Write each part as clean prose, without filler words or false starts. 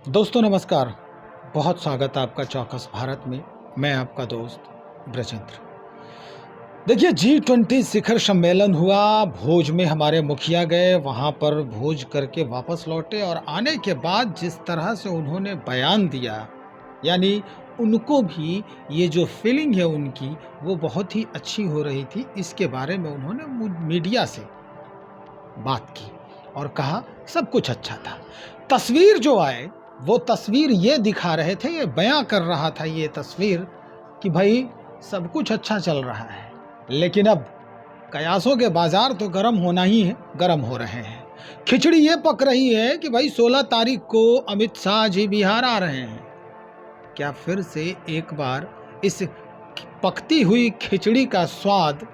दोस्तों नमस्कार। बहुत स्वागत है आपका चौकस भारत में। मैं आपका दोस्त ब्रजेंद्र। देखिए G20 शिखर सम्मेलन हुआ। भोज में हमारे मुखिया गए, वहाँ पर भोज करके वापस लौटे और आने के बाद जिस तरह से उन्होंने बयान दिया, यानी उनको भी ये जो फीलिंग है उनकी वो बहुत ही अच्छी हो रही थी। इसके बारे में उन्होंने मीडिया से बात की और कहा सब कुछ अच्छा था। तस्वीर जो आए वो तस्वीर ये दिखा रहे थे, ये बयां कर रहा था ये तस्वीर कि भाई सब कुछ अच्छा चल रहा है, लेकिन अब कयासों के बाजार तो गर्म होना ही है, गर्म हो रहे हैं। खिचड़ी ये पक रही है कि भाई 16 तारीख को अमित शाह जी बिहार आ रहे हैं। क्या फिर से एक बार इस पकती हुई खिचड़ी का स्वाद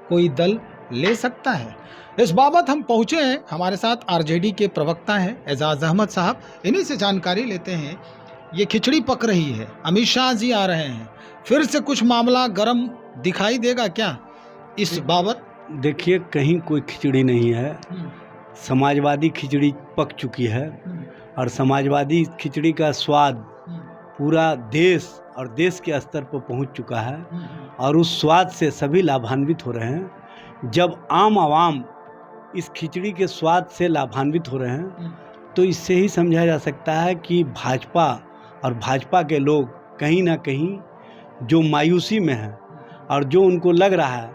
कोई दल ले सकता है? इस बाबत हम पहुंचे हैं, हमारे साथ आरजेडी के प्रवक्ता हैं एजाज अहमद साहब। इन्हीं से जानकारी लेते हैं। ये खिचड़ी पक रही है, अमित शाह जी आ रहे हैं, फिर से कुछ मामला गर्म दिखाई देगा क्या इस बाबत? देखिए, कहीं कोई खिचड़ी नहीं है। समाजवादी खिचड़ी पक चुकी है और समाजवादी खिचड़ी का स्वाद पूरा देश और देश के स्तर पर पहुंच चुका है और उस स्वाद से सभी लाभान्वित हो रहे हैं। जब आम आवाम इस खिचड़ी के स्वाद से लाभान्वित हो रहे हैं तो इससे ही समझा जा सकता है कि भाजपा और भाजपा के लोग कहीं ना कहीं जो मायूसी में हैं और जो उनको लग रहा है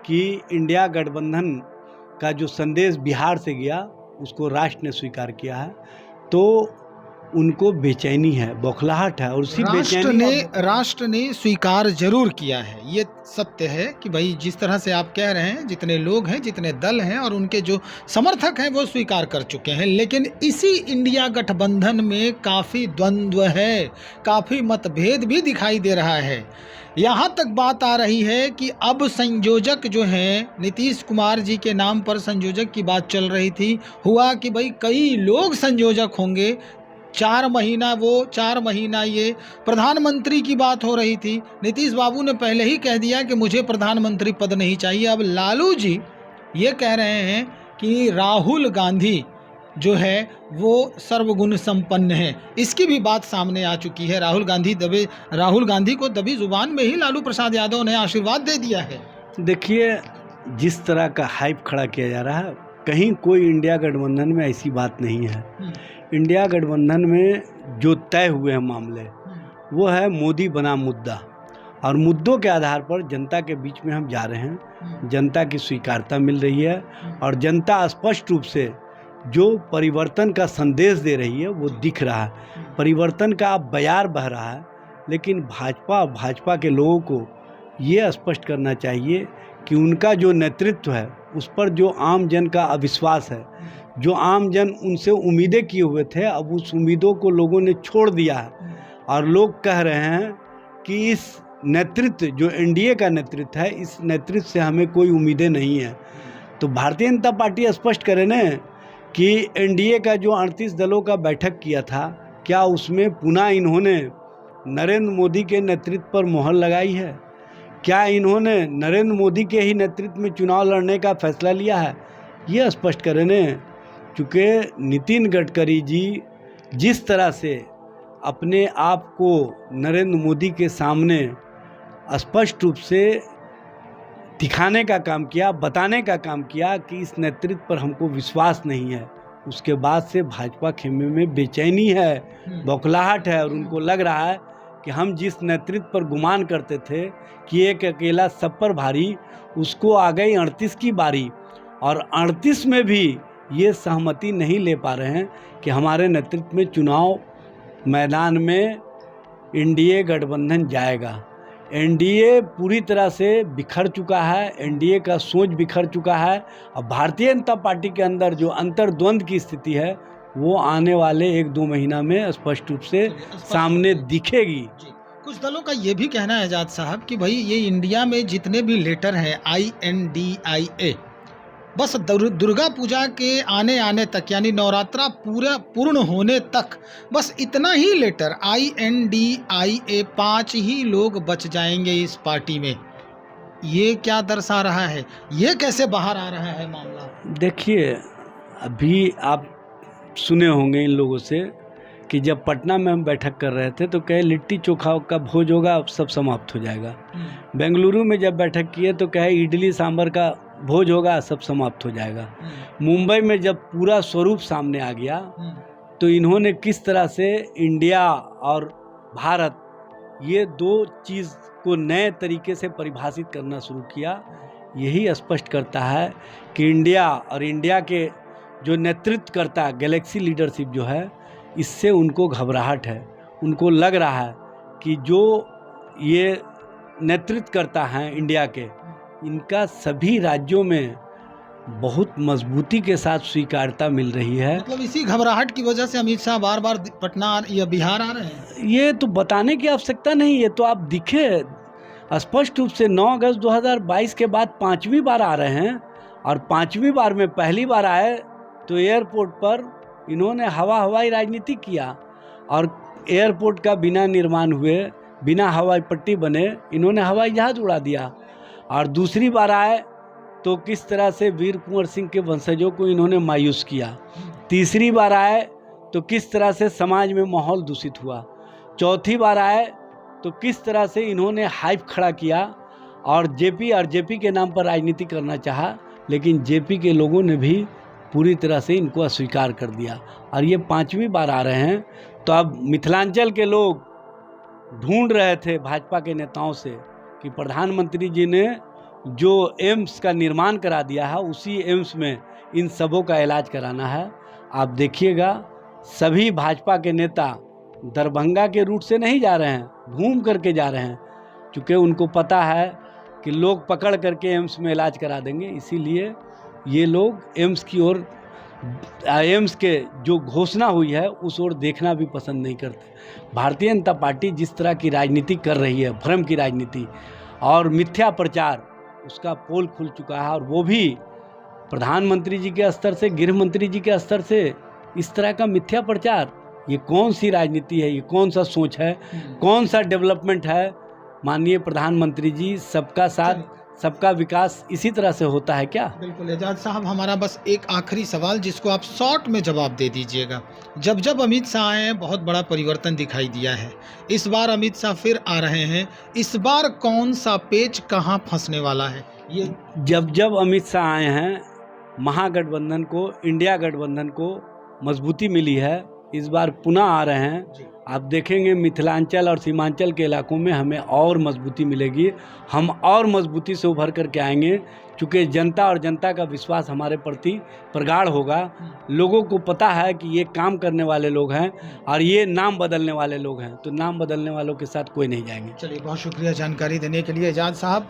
कि इंडिया गठबंधन का जो संदेश बिहार से गया उसको राष्ट्र ने स्वीकार किया है, तो उनको बेचैनी है, बौखलाहट है। और उसी राष्ट्र ने स्वीकार जरूर किया है, ये सत्य है कि भाई जिस तरह से आप कह रहे हैं, जितने लोग हैं, जितने दल हैं और उनके जो समर्थक हैं वो स्वीकार कर चुके हैं। लेकिन इसी इंडिया गठबंधन में काफ़ी द्वंद्व है, काफ़ी मतभेद भी दिखाई दे रहा है। यहाँ तक बात आ रही है कि अब संयोजक जो हैं, नीतीश कुमार जी के नाम पर संयोजक की बात चल रही थी। हुआ कि भाई कई लोग संयोजक होंगे। 4 महीना वो 4 महीना ये। प्रधानमंत्री की बात हो रही थी, नीतीश बाबू ने पहले ही कह दिया कि मुझे प्रधानमंत्री पद नहीं चाहिए। अब लालू जी ये कह रहे हैं कि राहुल गांधी जो है वो सर्वगुण संपन्न है। इसकी भी बात सामने आ चुकी है। राहुल गांधी को दबी जुबान में ही लालू प्रसाद यादव ने आशीर्वाद दे दिया है। देखिए, जिस तरह का हाइप खड़ा किया जा रहा है, कहीं कोई इंडिया गठबंधन में ऐसी बात नहीं है। इंडिया गठबंधन में जो तय हुए हैं मामले वो है मोदी बना मुद्दा, और मुद्दों के आधार पर जनता के बीच में हम जा रहे हैं। जनता की स्वीकारता मिल रही है और जनता स्पष्ट रूप से जो परिवर्तन का संदेश दे रही है वो दिख रहा है। परिवर्तन का बयार बह रहा है। लेकिन भाजपा के लोगों को ये स्पष्ट करना चाहिए कि उनका जो नेतृत्व है उस पर जो आम जन का अविश्वास है, जो आम जन उनसे उम्मीदें किए हुए थे, अब उस उम्मीदों को लोगों ने छोड़ दिया है और लोग कह रहे हैं कि इस नेतृत्व जो एनडीए का नेतृत्व है, इस नेतृत्व से हमें कोई उम्मीदें नहीं है। तो भारतीय जनता पार्टी स्पष्ट करे न कि एनडीए का जो 38 दलों का बैठक किया था, क्या उसमें पुनः इन्होंने नरेंद्र मोदी के नेतृत्व पर मोहर लगाई है? क्या इन्होंने नरेंद्र मोदी के ही नेतृत्व में चुनाव लड़ने का फैसला लिया है? ये स्पष्ट करें न। चूँकि नितिन गडकरी जी जिस तरह से अपने आप को नरेंद्र मोदी के सामने स्पष्ट रूप से दिखाने का काम किया, बताने का काम किया कि इस नेतृत्व पर हमको विश्वास नहीं है, उसके बाद से भाजपा खेमे में बेचैनी है, बौखलाहट है और उनको लग रहा है कि हम जिस नेतृत्व पर गुमान करते थे कि एक अकेला सब पर भारी, उसको आ गई 38 की बारी और 38 में भी ये सहमति नहीं ले पा रहे हैं कि हमारे नेतृत्व में चुनाव मैदान में एनडीए गठबंधन जाएगा। एनडीए पूरी तरह से बिखर चुका है, एनडीए का सोच बिखर चुका है और भारतीय जनता पार्टी के अंदर जो अंतर्द्वंद की स्थिति है वो आने वाले 1-2 महीना में स्पष्ट रूप से सामने दिखेगी। कुछ दलों का ये भी कहना है आजाद साहब कि भाई ये इंडिया में जितने भी लेटर हैं INDIA, बस दुर्गा पूजा के आने तक, यानी नवरात्रा पूर्ण होने तक बस इतना ही लेटर INDIA 5 ही लोग बच जाएंगे इस पार्टी में। ये क्या दर्शा रहा है? ये कैसे बाहर आ रहा है मामला? देखिए, अभी आप सुने होंगे इन लोगों से कि जब पटना में हम बैठक कर रहे थे तो कहे लिट्टी चोखा का भोज होगा, अब सब समाप्त हो जाएगा। बेंगलुरु में जब बैठक किए तो कहे इडली सांभर का भोज होगा, सब समाप्त हो जाएगा। मुंबई में जब पूरा स्वरूप सामने आ गया तो इन्होंने किस तरह से इंडिया और भारत ये दो चीज़ को नए तरीके से परिभाषित करना शुरू किया, यही स्पष्ट करता है कि इंडिया और इंडिया के जो नेतृत्व करता है गैलेक्सी लीडरशिप जो है, इससे उनको घबराहट है। उनको लग रहा है कि जो ये नेतृत्व करता है इंडिया के, इनका सभी राज्यों में बहुत मजबूती के साथ स्वीकार्यता मिल रही है। मतलब इसी घबराहट की वजह से अमित शाह बार बार पटना या बिहार आ रहे हैं। ये तो बताने की आवश्यकता नहीं, ये तो आप दिखे स्पष्ट रूप से 9 अगस्त 2022 के बाद 5वीं बार आ रहे हैं। और 5वीं बार में पहली बार आए तो एयरपोर्ट पर इन्होंने हवाई राजनीति किया और एयरपोर्ट का बिना निर्माण हुए, बिना हवाई पट्टी बने इन्होंने हवाई जहाज़ उड़ा दिया। और दूसरी बार आए तो किस तरह से वीर कुंवर सिंह के वंशजों को इन्होंने मायूस किया। तीसरी बार आए तो किस तरह से समाज में माहौल दूषित हुआ। चौथी बार आए तो किस तरह से इन्होंने हाइप खड़ा किया और जेपी के नाम पर राजनीति करना चाहा, लेकिन जेपी के लोगों ने भी पूरी तरह से इनको अस्वीकार कर दिया। और ये 5वीं बार आ रहे हैं। तो अब मिथिलांचल के लोग ढूंढ रहे थे भाजपा के नेताओं से कि प्रधानमंत्री जी ने जो एम्स का निर्माण करा दिया है, उसी एम्स में इन सबों का इलाज कराना है। आप देखिएगा सभी भाजपा के नेता दरभंगा के रूट से नहीं जा रहे हैं, घूम करके जा रहे हैं, क्योंकि उनको पता है कि लोग पकड़ करके एम्स में इलाज करा देंगे। इसीलिए ये लोग एम्स की ओर, एम्स के जो घोषणा हुई है उस ओर देखना भी पसंद नहीं करते। भारतीय जनता पार्टी जिस तरह की राजनीति कर रही है, भ्रम की राजनीति और मिथ्या प्रचार, उसका पोल खुल चुका है। और वो भी प्रधानमंत्री जी के स्तर से, गृह मंत्री जी के स्तर से इस तरह का मिथ्या प्रचार, ये कौन सी राजनीति है, ये कौन सा सोच है, कौन सा डेवलपमेंट है। माननीय प्रधानमंत्री जी, सबका साथ सबका विकास इसी तरह से होता है क्या? बिल्कुल एजाज साहब, हमारा बस एक आखिरी सवाल जिसको आप शॉर्ट में जवाब दे दीजिएगा। जब जब अमित शाह आए हैं बहुत बड़ा परिवर्तन दिखाई दिया है। इस बार अमित शाह फिर आ रहे हैं, इस बार कौन सा पेच कहाँ फंसने वाला है? ये जब जब अमित शाह आए हैं, महागठबंधन को, इंडिया गठबंधन को मजबूती मिली है। इस बार पुनः आ रहे हैं। आप देखेंगे मिथिलांचल और सीमांचल के इलाकों में हमें और मजबूती मिलेगी, हम और मजबूती से उभर करके आएंगे, क्योंकि जनता और जनता का विश्वास हमारे प्रति प्रगाढ़ होगा। लोगों को पता है कि ये काम करने वाले लोग हैं और ये नाम बदलने वाले लोग हैं, तो नाम बदलने वालों के साथ कोई नहीं जाएंगे। चलिए, बहुत शुक्रिया जानकारी देने के लिए एजाज साहब।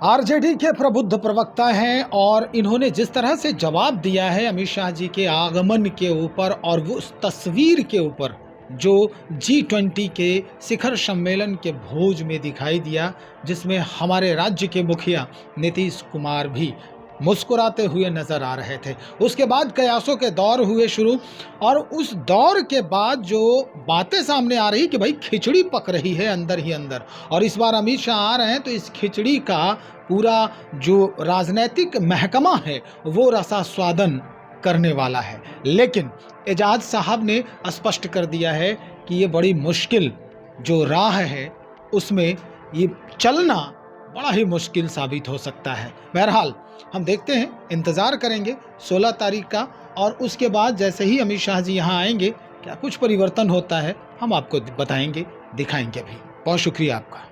आरजेडी के प्रबुद्ध प्रवक्ता हैं और इन्होंने जिस तरह से जवाब दिया है अमित शाह जी के आगमन के ऊपर और वो उस तस्वीर के ऊपर जो G20 के शिखर सम्मेलन के भोज में दिखाई दिया, जिसमें हमारे राज्य के मुखिया नीतीश कुमार भी मुस्कुराते हुए नजर आ रहे थे। उसके बाद कयासों के दौर हुए शुरू और उस दौर के बाद जो बातें सामने आ रही कि भाई खिचड़ी पक रही है अंदर ही अंदर, और इस बार अमित शाह आ रहे हैं तो इस खिचड़ी का पूरा जो राजनीतिक महकमा है वो रसास्वादन करने वाला है। लेकिन एजाज साहब ने स्पष्ट कर दिया है कि ये बड़ी मुश्किल जो राह है उसमें ये चलना बड़ा ही मुश्किल साबित हो सकता है। बहरहाल हम देखते हैं, इंतज़ार करेंगे 16 तारीख का, और उसके बाद जैसे ही अमित शाह जी यहाँ आएंगे क्या कुछ परिवर्तन होता है हम आपको बताएंगे, दिखाएंगे भी। बहुत शुक्रिया आपका।